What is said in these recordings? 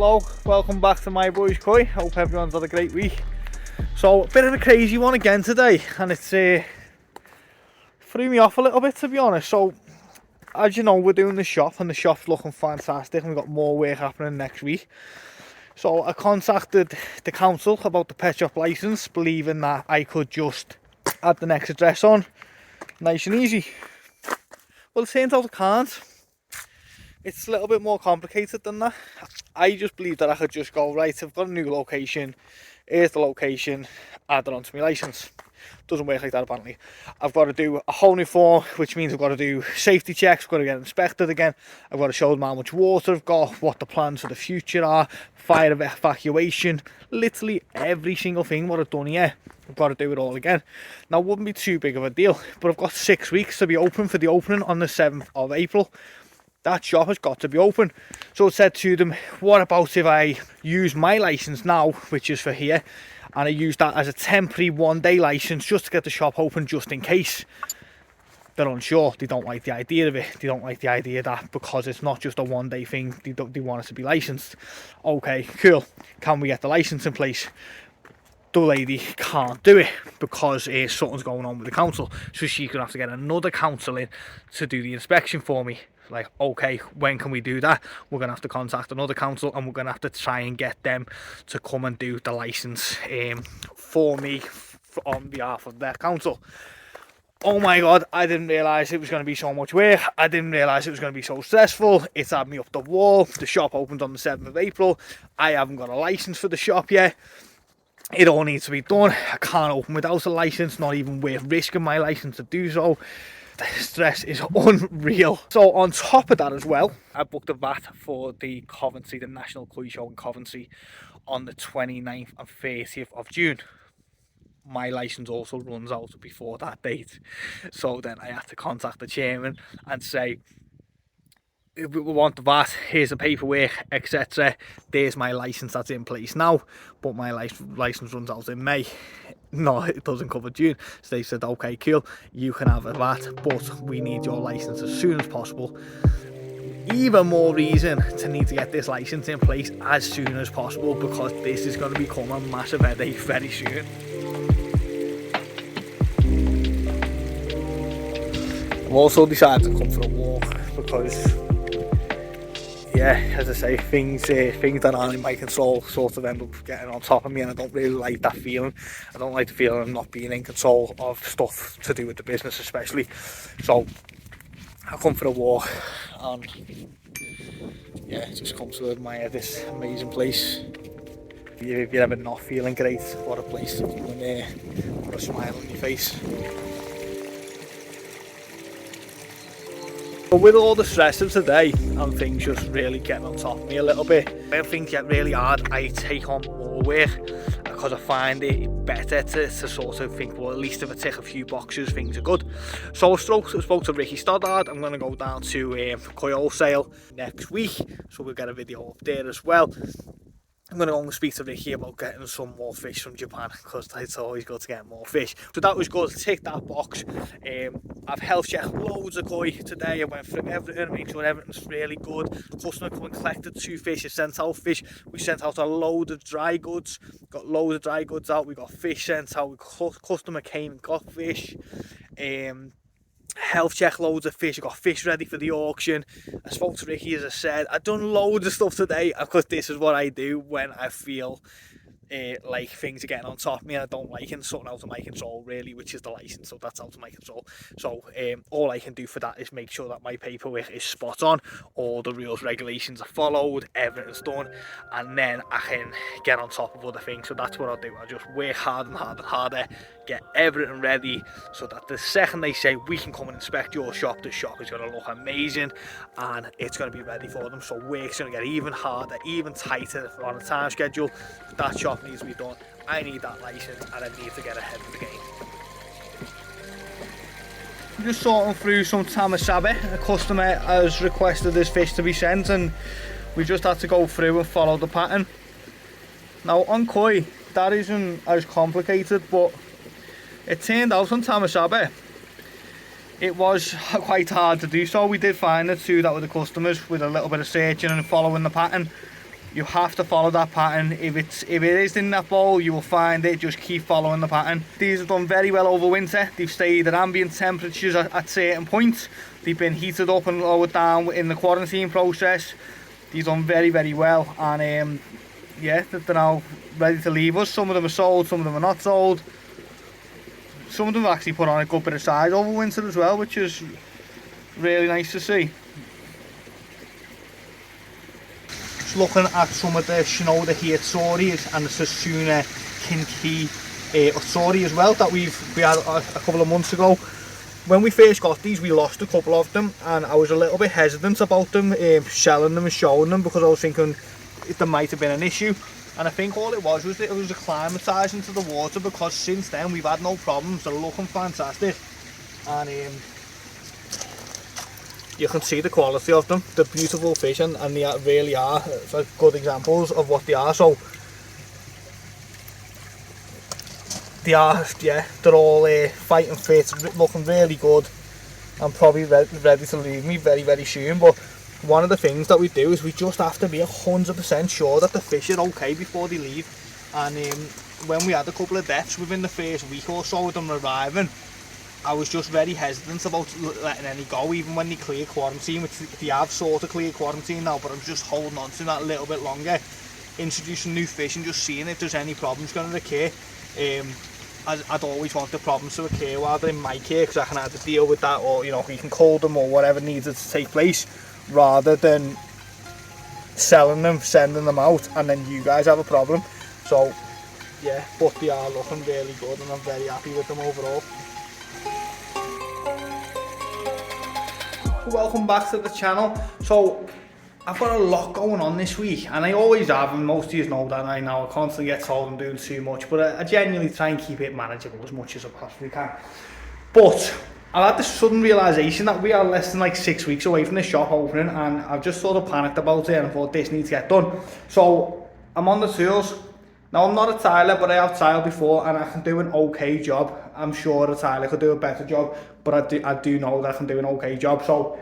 Hello, welcome back to My Boy's Koi. Hope everyone's had a great week. So, a bit of a crazy one again today, and it's threw me off a little bit, to be honest. So, as you know, we're doing the shop, and the shop's looking fantastic, and we've got more work happening next week. So, I contacted the council about the pet shop licence, believing that I could just add the next address on, nice and easy. Well, it turns out I can't. It's a little bit more complicated than that. I just believe that I could just go, right, I've got a new location, here's the location, add it onto my licence. Doesn't work like that apparently. I've got to do a whole new form, which means I've got to do safety checks, I've got to get inspected again, I've got to show them how much water I've got, what the plans for the future are, fire evacuation, literally every single thing what I've done here. I've got to do it all again. Now, it wouldn't be too big of a deal, but I've got 6 weeks to be open for the opening on the 7th of April. That shop has got to be open. So I said to them, what about if I use my licence now, which is for here, and I use that as a temporary one-day licence just to get the shop open just in case. They're unsure. They don't like the idea of it. They don't like the idea that because it's not just a one-day thing, they want us to be licensed. Okay, cool. Can we get the licence in place? The lady can't do it because something's going on with the council. So she's going to have to get another council in to do the inspection for me. Like, okay, when can we do that? We're going to have to contact another council and we're going to have to try and get them to come and do the licence for me on behalf of their council. Oh my god, I didn't realise it was going to be so much work. I didn't realise it was going to be so stressful. It's had me up the wall. The shop opened on the 7th of April. I haven't got a licence for the shop yet. It all needs to be done. I can't open without a licence, not even worth risking my licence to do so. The stress is unreal. So on top of that as well, I booked a VAT for the National Koi Show in Coventry on the 29th and 30th of June. My licence also runs out before that date. So then I had to contact the chairman and say, if we want the VAT, here's the paperwork, etc. There's my licence that's in place now, but my licence runs out in May. No, it doesn't cover June. So they said, okay, cool, you can have a VAT, but we need your licence as soon as possible. Even more reason to need to get this licence in place as soon as possible, because this is going to become a massive headache very soon. I've also decided to come for a walk because, yeah, as I say, things that aren't in my control sort of end up getting on top of me, and I don't really like that feeling. I don't like the feeling of not being in control of stuff to do with the business especially. So I come for a walk and, yeah, just come to admire this amazing place. If you're ever not feeling great, what a place to come in there, put a smile on your face. But with all the stress of today and things just really getting on top of me a little bit, when things get really hard, I take on more work because I find it better to sort of think, well, at least if I tick a few boxes, things are good. So I spoke to Ricky Stoddard. I'm going to go down to Koi Wholesale next week, so we'll get a video up there as well. I'm going to go and speak to Ricky about getting some more fish from Japan, because it's always good to get more fish. So that was good, tick that box. I've health checked loads of koi today. I went through everything, made sure everything's really good. The customer come and collected 2 fish, sent out fish. We sent out a load of dry goods, got loads of dry goods out. We got fish sent out, customer came and got fish. Health check loads of fish. I got fish ready for the auction. I spoke to Ricky, as I said. I've done loads of stuff today because this is what I do when I feel like things are getting on top of me and I don't like it. Something out of my control really, which is the license, so that's out of my control. So all I can do for that is make sure that my paperwork is spot on, all the rules, regulations are followed, everything's done, and then I can get on top of other things. So that's what I'll do. I'll just work hard and harder and harder, get everything ready, so that the second they say we can come and inspect your shop, the shop is going to look amazing and it's going to be ready for them. So work's going to get even harder, even tighter on a time schedule. That shop needs to be done. I need that license and I need to get ahead of the game. I'm just sorting through some tamasabe. A customer has requested this fish to be sent and we just had to go through and follow the pattern. Now on koi, that isn't as complicated, but it turned out on tamasabe it was quite hard to do so. We did find the 2 that were the customers with a little bit of searching and following the pattern. You have to follow that pattern. If it is in that bowl, you will find it. Just keep following the pattern. These have done very well over winter. They've stayed at ambient temperatures at certain points. They've been heated up and lowered down in the quarantine process. They've done very, very well, and yeah, they're now ready to leave us. Some of them are sold, some of them are not sold. Some of them have actually put on a good bit of size over winter as well, which is really nice to see. Just looking at some of the Shinoda Hietsuris and the Sasuna Kinki Utsuri as well that we had a couple of months ago. When we first got these, we lost a couple of them, and I was a little bit hesitant about them, selling them and showing them, because I was thinking there might have been an issue. And I think all it was acclimatising to the water, because since then we've had no problems. They're looking fantastic, and you can see the quality of them. They're beautiful fish, and they really are good examples of what they are. So they are, yeah, they're all fighting fit, looking really good, and probably ready to leave me very, very soon. But one of the things that we do is we just have to be 100% sure that the fish are okay before they leave. And when we had a couple of deaths within the first week or so of them arriving, I was just very hesitant about letting any go, even when they clear quarantine, which they have sort of cleared quarantine now, but I'm just holding on to that a little bit longer, introducing new fish and just seeing if there's any problems going to occur. I'd always want the problems to occur while they're in my care, because I can either deal with that, or you know, we can cold them or whatever needs to take place, rather than selling them, sending them out, and then you guys have a problem. So yeah, but they are looking really good, and I'm very happy with them overall. Welcome back to the channel. So I've got a lot going on this week, and I always have, and most of you know that. I know I constantly get told I'm doing too much, but I genuinely try and keep it manageable as much as I possibly can. But I had this sudden realisation that we are less than like 6 weeks away from the shop opening, and I've just sort of panicked about it, and I thought this needs to get done. So I'm on the tools. Now, I'm not a tiler, but I have tiled before, and I can do an okay job. I'm sure a tiler could do a better job, but I do know that I can do an okay job. So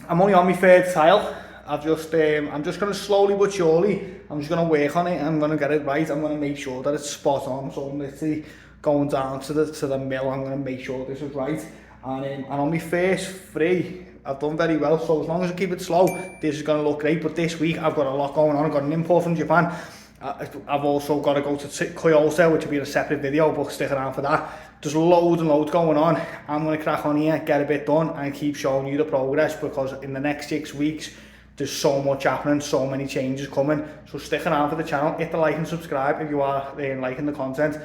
I'm only on my third tile. I'm just going to slowly but surely, I'm just going to work on it. I'm going to get it right. I'm going to make sure that it's spot on. So I'm literally going down to the mill. I'm going to make sure this is right. And on my first three, I've done very well. So as long as I keep it slow, this is going to look great. But this week, I've got a lot going on. I've got an import from Japan. I've also got to go to Kyoto, which will be a separate video, but stick around for that. There's loads and loads going on. I'm going to crack on here, get a bit done, and keep showing you the progress, because in the next 6 weeks, there's so much happening, so many changes coming. So stick around for the channel, hit the like and subscribe if you are liking the content.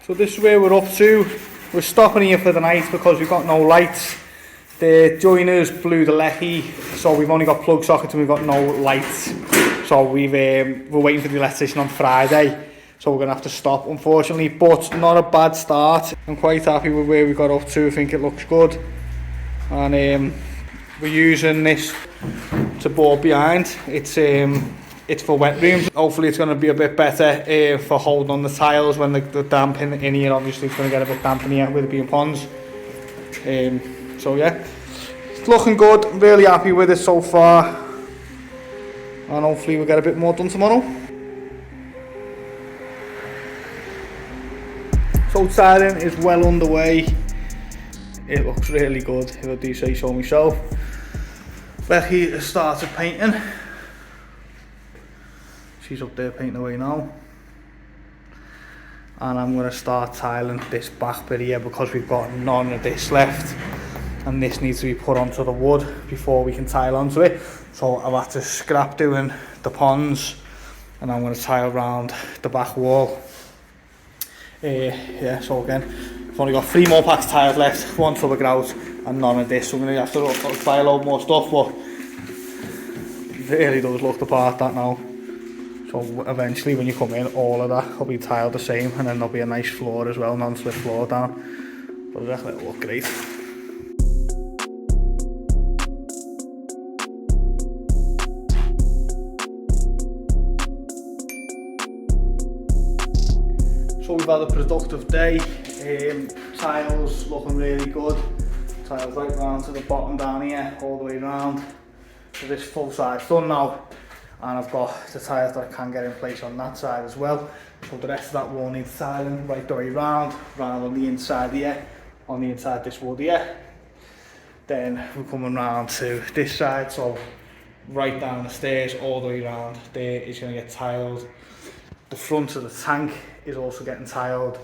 So this is where we're up to. We're stopping here for the night because we've got no lights. The joiners blew the lecky, so we've only got plug sockets and we've got no lights. So we're waiting for the electrician on Friday, so we're going to have to stop, unfortunately. But not a bad start. I'm quite happy with where we got up to. I think it looks good. And we're using this to board behind. It's for wet rooms. Hopefully it's going to be a bit better for holding on the tiles when the damp in here. Obviously it's going to get a bit damp in here with it being ponds. So yeah, it's looking good. I'm really happy with it so far, and hopefully we'll get a bit more done tomorrow. So tiling is well underway. It looks really good, if I do say so myself. Becky has started painting. She's up there painting away now. And I'm going to start tiling this back bit here, because we've got none of this left. And this needs to be put onto the wood before we can tile onto it. So I've had to scrap doing the ponds, and I'm going to tile around the back wall. Yeah, so again, I've only got 3 more packs tiles left, 1 tub of grout, and none of this. So I'm going to have to buy a load more stuff, but it really does look the part, that now. So eventually when you come in, all of that will be tiled the same, and then there'll be a nice floor as well, non-slip floor down. But I reckon it'll look great. So we've had a productive day. Tiles looking really good. Tiles right round to the bottom down here, all the way round. So this full side's done now, and I've got the tiles that I can get in place on that side as well. So the rest of that wall needs tiling right the way round on the inside here, on the inside this wood here. Then we're coming round to this side, so right down the stairs all the way round there is going to get tiled. The front of the tank is also getting tiled,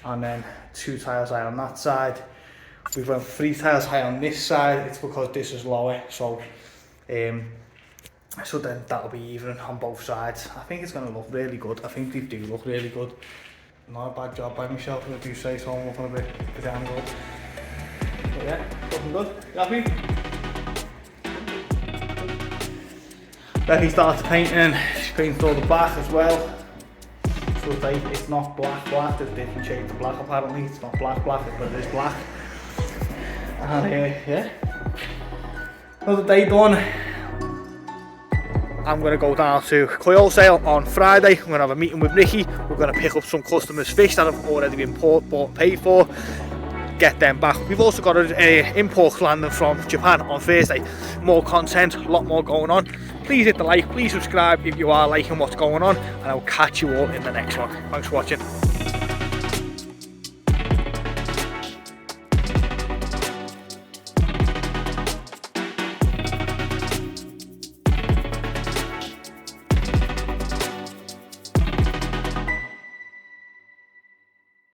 and then 2 tiles high on that side. We've went 3 tiles high on this side. It's because this is lower, so then that'll be even on both sides. I think it's going to look really good. I think they do look really good. Not a bad job by myself, if I do say so. I'm looking a bit down good. But yeah, looking good. You happy? Becky started painting. She painted all the back as well. So it's not black, there's different shades of black apparently. It's not black, but it is black. And yeah, another day done. I'm going to go down to Koi Wholesale on Friday. I'm going to have a meeting with Ricky. We're going to pick up some customers' fish that have already been bought and paid for. Get them back. We've also got an import landing from Japan on Thursday. More content, a lot more going on. Please hit the like, please subscribe if you are liking what's going on, and I'll catch you all in the next one. Thanks for watching.